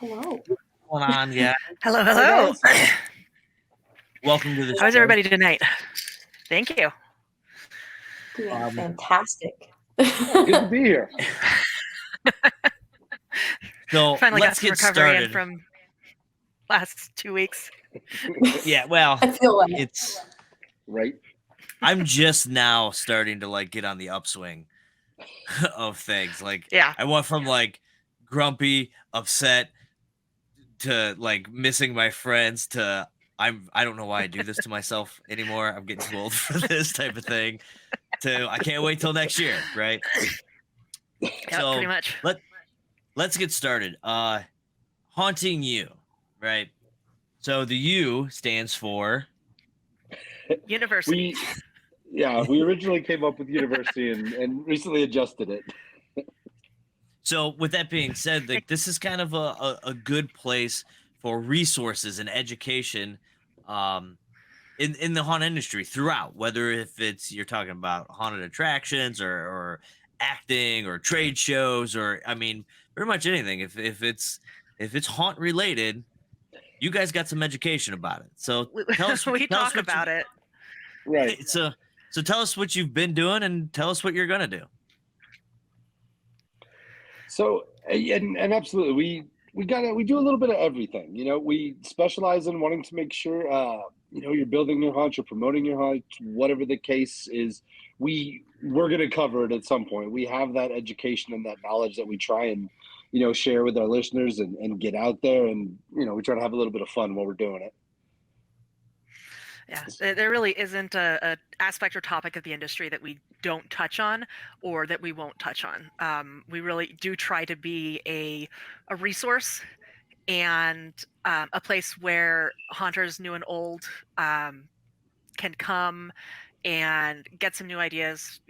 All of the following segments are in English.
Hello. What's going on, yeah? Hello, hello. Welcome to the show. How's everybody tonight? Thank you. Doing fantastic. Good to be here. So Finally got let's some get recovery in started. from last 2 weeks. Yeah, well, I feel like it's right. I'm just now starting to like get on the upswing of things. Like, Yeah. I went from like grumpy, upset to like missing my friends to I don't know why I do this to myself anymore. I'm getting too old for this type of thing. To I can't wait till next year, right? Yep, So pretty much. let's get started. Haunting you, right? So the U stands for University. We originally came up with university and recently adjusted it. So with that being said, like this is kind of a good place for resources and education in the haunt industry throughout, whether if it's you're talking about haunted attractions or acting or trade shows or I mean pretty much anything. If it's haunt related, you guys got some education about it. So tell us we tell us talk what about it. Right. So tell us what you've been doing and tell us what you're gonna do. So and absolutely, we do a little bit of everything. You know, we specialize in wanting to make sure you're building your haunt, you're promoting your haunt, whatever the case is. We're going to cover it at some point. We have that education and that knowledge that we try and share with our listeners and get out there, and we try to have a little bit of fun while we're doing it. Yeah, there really isn't a aspect or topic of the industry that we don't touch on or that we won't touch on. We really do try to be a resource and a place where haunters new and old can come and get some new ideas,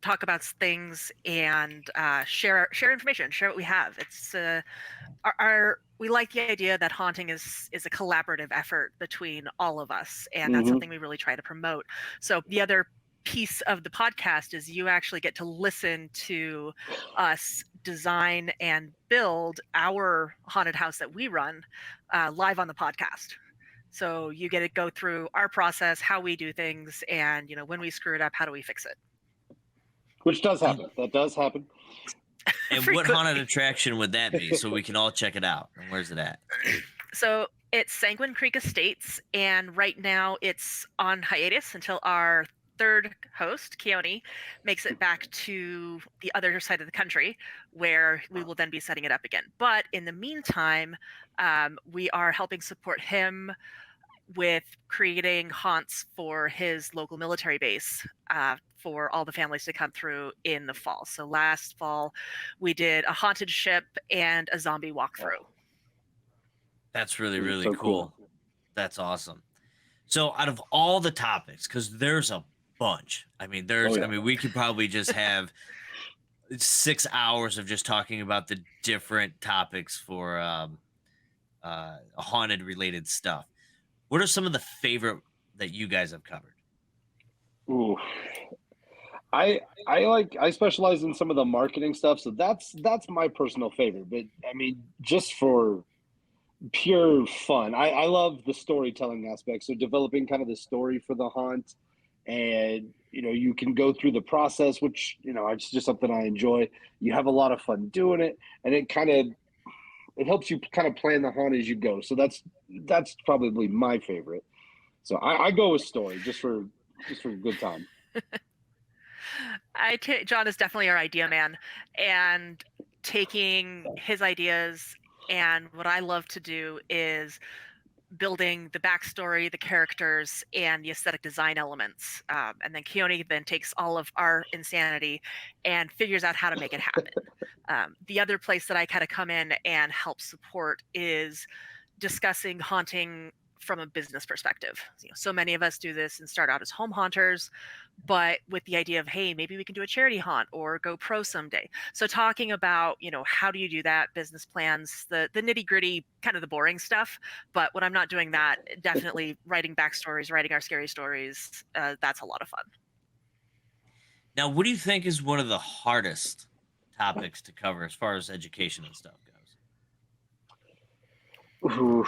talk about things and share information, share what we have. It's we like the idea that haunting is a collaborative effort between all of us, and that's something we really try to promote. So the other piece of the podcast is you actually get to listen to us design and build our haunted house that we run live on the podcast. So you get to go through our process, how we do things, and when we screw it up, how do we fix it? Which does happen. That does happen. And what haunted attraction would that be so we can all check it out? And where's it at? So it's Sanguine Creek Estates, and right now it's on hiatus until our third host, Keone, makes it back to the other side of the country, where we will then be setting it up again. But in the meantime, we are helping support him with creating haunts for his local military base for all the families to come through in the fall. So last fall, we did a haunted ship and a zombie walkthrough. That's really, really so cool. That's awesome. So out of all the topics, because there's a bunch. I mean, I mean, we could probably just have 6 hours of just talking about the different topics for haunted related stuff. What are some of the favorite that you guys have covered? Ooh, I specialize in some of the marketing stuff, so that's my personal favorite. But I mean, just for pure fun, I love the storytelling aspect. So developing kind of the story for the haunt, and you can go through the process, which it's just something I enjoy. You have a lot of fun doing it, and it helps you kind of plan the haunt as you go. So that's probably my favorite. So I go with story just for a good time. John is definitely our idea man, and taking his ideas, and what I love to do is building the backstory, the characters, and the aesthetic design elements. And then Keone then takes all of our insanity and figures out how to make it happen. The other place that I kind of come in and help support is discussing haunting from a business perspective. So many of us do this and start out as home haunters, but with the idea of, hey, maybe we can do a charity haunt or go pro someday. So talking about, how do you do that, business plans, the nitty gritty, kind of the boring stuff. But when I'm not doing that, definitely writing backstories, writing our scary stories, that's a lot of fun. Now, what do you think is one of the hardest topics to cover as far as education and stuff goes? Oof.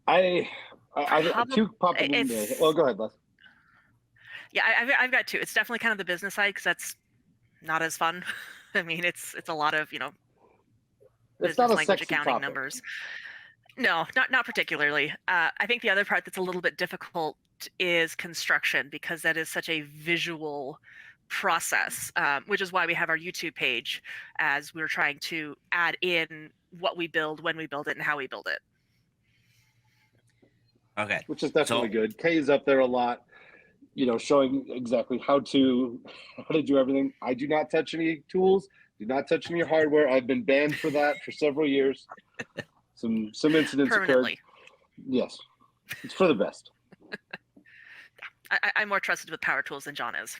I two popping in there. Well, go ahead, Les. Yeah, I've got two. It's definitely kind of the business side because that's not as fun. I mean, it's a lot of It's business not a language, sexy accounting, topic. numbers. No, not particularly. I think the other part that's a little bit difficult is construction because that is such a visual process, which is why we have our YouTube page, as we're trying to add in what we build, when we build it, and how we build it. Okay. Which is definitely good. Kay is up there a lot, showing exactly how to do everything. I do not touch any tools, do not touch any hardware. I've been banned for that for several years. Some incidents occurred. Yes. It's for the best. I'm more trusted with power tools than John is.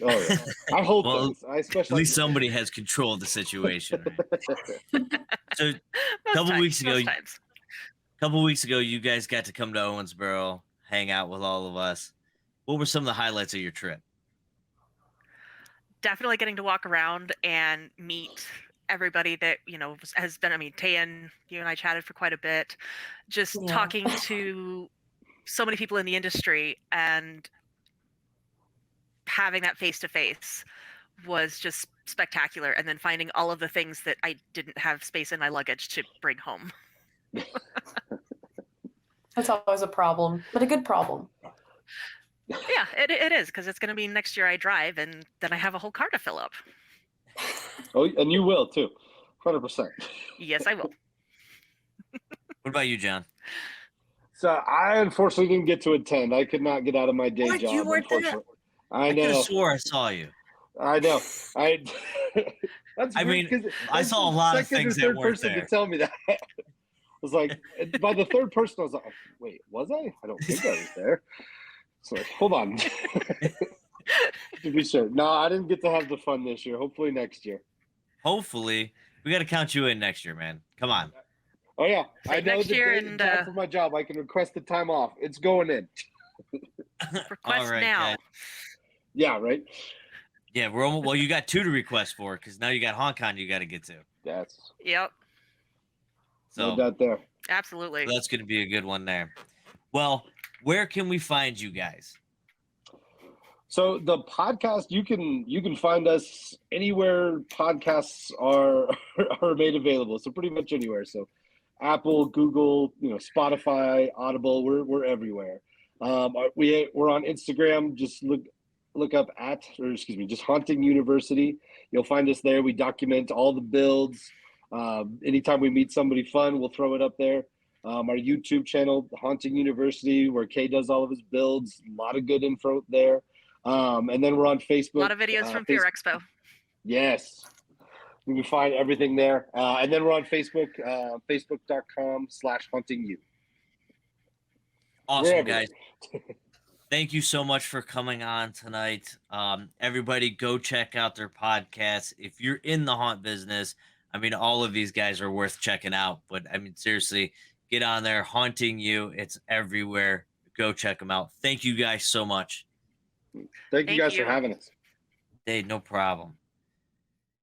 Oh yeah. I hope at least somebody has control of the situation. So a couple weeks ago, you guys got to come to Owensboro, hang out with all of us. What were some of the highlights of your trip? Definitely getting to walk around and meet everybody that has been. I mean, Tayen, you and I chatted for quite a bit, just talking to so many people in the industry and having that face to face was just spectacular. And then finding all of the things that I didn't have space in my luggage to bring home. That's always a problem, but a good problem. Yeah, it is, because it's going to be next year I drive, and then I have a whole car to fill up. Oh, and you will too, 100%. Yes, I will. What about you, John? So I unfortunately didn't get to attend. I could not get out of my day job. You weren't there. I know. I swore I saw you. I know. That's I weird, mean, I saw a lot of things that weren't person there. to tell me that. I was like, by the third person, I was like, wait, was I? I don't think I was there. So hold on. To be sure. No, I didn't get to have the fun this year. Hopefully next year. Hopefully. We got to count you in next year, man. Come on. Oh, yeah. So I know next the year day and time for my job. I can request the time off. It's going in. Request now. Guys. Yeah, right? Yeah, well, you got 2 to request for because now you got HauntCon you got to get to. Yes. Yep. So no doubt there. Absolutely. That's going to be a good one there. Well, where can we find you guys? So the podcast, you can find us anywhere podcasts are made available. So pretty much anywhere. So Apple, Google, Spotify, Audible, we're everywhere. We're on Instagram. Just look up just Haunting University. You'll find us there. We document all the builds. Anytime we meet somebody fun, we'll throw it up there. Our YouTube channel, Haunting University, where Kay does all of his builds. A lot of good info there. And then we're on Facebook. A lot of videos from Fear Expo. Yes. You can find everything there. And then we're on Facebook, facebook.com/hauntingyou. Awesome, guys. Thank you so much for coming on tonight. Everybody go check out their podcasts. If you're in the haunt business, I mean, all of these guys are worth checking out. But I mean, seriously, get on there. Haunting You. It's everywhere. Go check them out. Thank you guys so much. Thank you guys for having us. Hey, no problem.